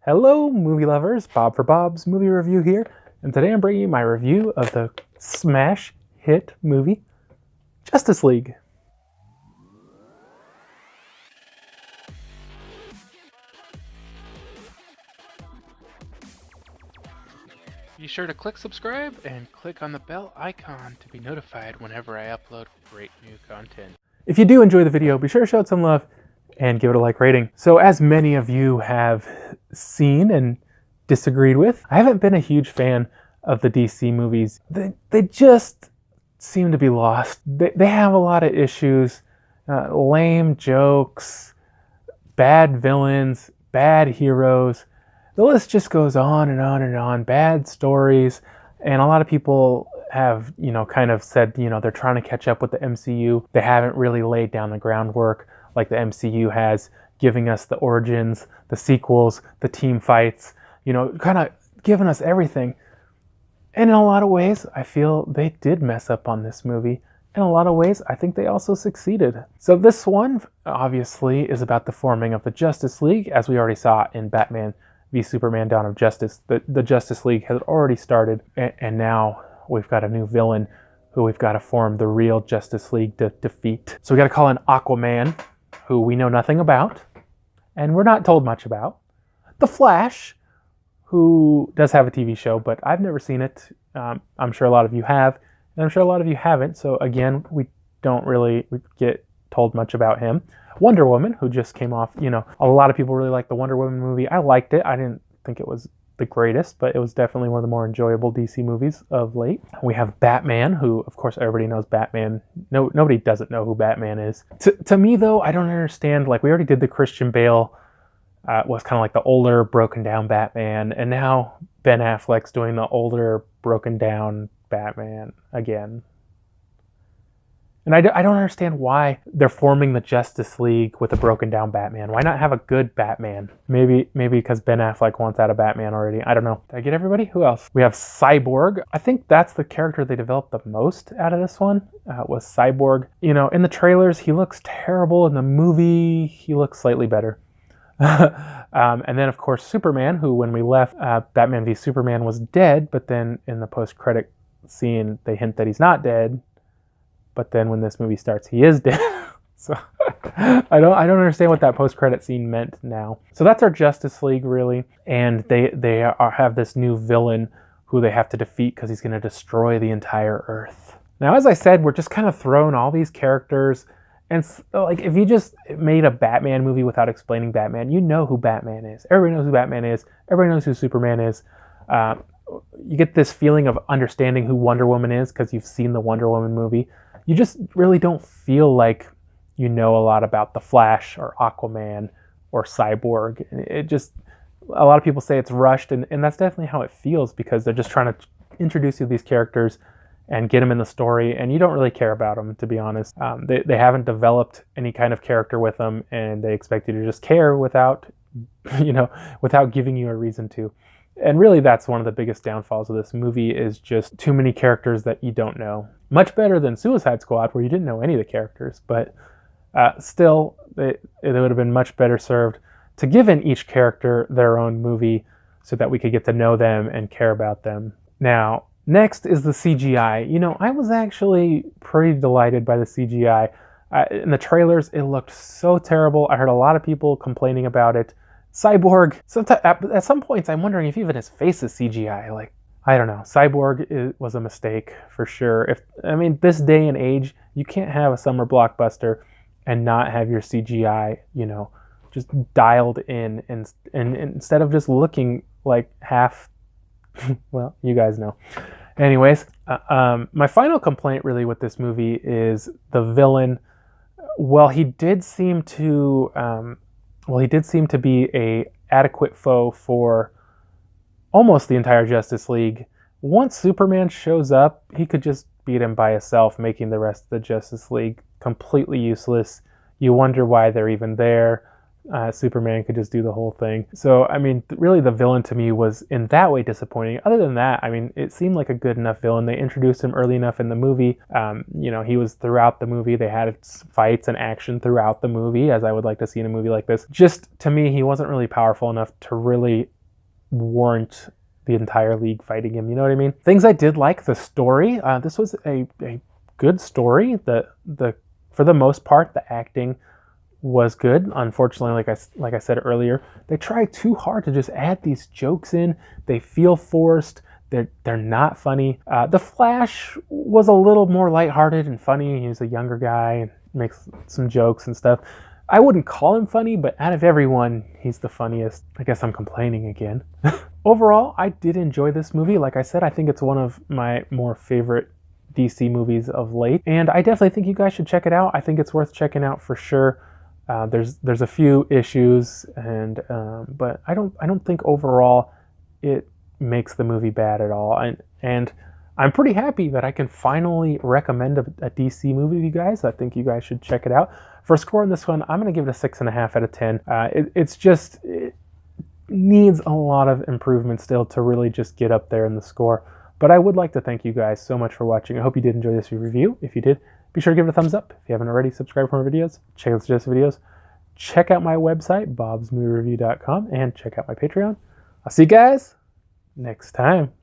Hello, movie lovers. Bob for Bob's Movie Review here, and today I'm bringing you my review of the smash hit movie, Justice League. Be sure to click subscribe and click on the bell icon to be notified whenever I upload great new content. If you do enjoy the video, be sure to show it some love and give it a like rating. So as many of you have seen and disagreed with, I haven't been a huge fan of the DC movies. They just seem to be lost. They have a lot of issues, lame jokes, bad villains, bad heroes. The list just goes on and on and on. Bad stories, and a lot of people have, kind of said, they're trying to catch up with the MCU. They haven't really laid down the groundwork like the MCU has, giving us the origins, the sequels, the team fights, kind of giving us everything. And in a lot of ways, I feel they did mess up on this movie. In a lot of ways, I think they also succeeded. So this one, obviously, is about the forming of the Justice League, as we already saw in Batman v Superman: Dawn of Justice. The Justice League has already started, and now we've got a new villain who we've got to form the real Justice League to defeat. So we got to call in Aquaman, who we know nothing about, and we're not told much about. The Flash, who does have a TV show, but I've never seen it. I'm sure a lot of you have, and I'm sure a lot of you haven't. So again, we don't really get told much about him. Wonder Woman, who just came off, a lot of people really like the Wonder Woman movie. I liked it. I didn't think it was the greatest, but it was definitely one of the more enjoyable DC movies of late. We have Batman, who, of course, everybody knows Batman. Nobody doesn't know who Batman is. To me, though, I don't understand. Like, we already did the Christian Bale, was kind of like the older, broken down Batman, and now Ben Affleck's doing the older, broken down Batman again. And I don't understand why they're forming the Justice League with a broken down Batman. Why not have a good Batman? Maybe because Ben Affleck wants out of Batman already. I don't know. Did I get everybody? Who else? We have Cyborg. I think that's the character they developed the most out of this one, was Cyborg. In the trailers, he looks terrible. In the movie, he looks slightly better. And then, of course, Superman, who, when we left, Batman v Superman was dead, but then in the post-credit scene, they hint that he's not dead. But then when this movie starts, he is dead. So I don't understand what that post-credit scene meant now. So that's our Justice League, really. And they have this new villain who they have to defeat because he's going to destroy the entire Earth. Now, as I said, we're just kind of throwing all these characters. And like, if you just made a Batman movie without explaining Batman, you know who Batman is. Everybody knows who Batman is. Everybody knows who Superman is. You get this feeling of understanding who Wonder Woman is because you've seen the Wonder Woman movie. You just really don't feel like you know a lot about the Flash or Aquaman or Cyborg. A lot of people say it's rushed, and that's definitely how it feels, because they're just trying to introduce you to these characters and get them in the story, and you don't really care about them, to be honest. They haven't developed any kind of character with them, and they expect you to just care without giving you a reason to. And really, that's one of the biggest downfalls of this movie, is just too many characters that you don't know. Much better than Suicide Squad, where you didn't know any of the characters, but still, it would have been much better served to give in each character their own movie so that we could get to know them and care about them. Now, next is the CGI. I was actually pretty delighted by the CGI. In the trailers, it looked so terrible. I heard a lot of people complaining about it. Cyborg, at some points, I'm wondering if even his face is CGI. Like, I don't know. Cyborg was a mistake for sure. This day and age, you can't have a summer blockbuster and not have your CGI, just dialed in, and instead of just looking like half, well, you guys know. Anyways, my final complaint really with this movie is the villain. Well, he did seem to be a adequate foe for almost the entire Justice League. Once Superman shows up, he could just beat him by himself, making the rest of the Justice League completely useless. You wonder why they're even there. Superman could just do the whole thing. So, really the villain to me was in that way disappointing. Other than that, it seemed like a good enough villain. They introduced him early enough in the movie. He was throughout the movie. They had fights and action throughout the movie, as I would like to see in a movie like this. Just, to me, he wasn't really powerful enough to really warrant the entire league fighting him. You know what I mean? Things I did like, the story. This was a good story. For the most part, the acting was good. Unfortunately, like I said earlier, they try too hard to just add these jokes in. They feel forced. They're not funny. The Flash was a little more lighthearted and funny. He's a younger guy and makes some jokes and stuff. I wouldn't call him funny, but out of everyone, he's the funniest. I guess I'm complaining again. Overall, I did enjoy this movie. Like I said, I think it's one of my more favorite DC movies of late, and I definitely think you guys should check it out. I think it's worth checking out for sure. There's a few issues, but I don't think overall it makes the movie bad at all. And I'm pretty happy that I can finally recommend a DC movie to you guys. I think you guys should check it out. For a score on this one, I'm going to give it a 6.5 out of 10. It needs a lot of improvement still to really just get up there in the score. But I would like to thank you guys so much for watching. I hope you did enjoy this review. If you did, be sure to give it a thumbs up. If you haven't already, subscribe for more videos. Check out suggested videos. Check out my website, bobsmoviereview.com, and check out my Patreon. I'll see you guys next time.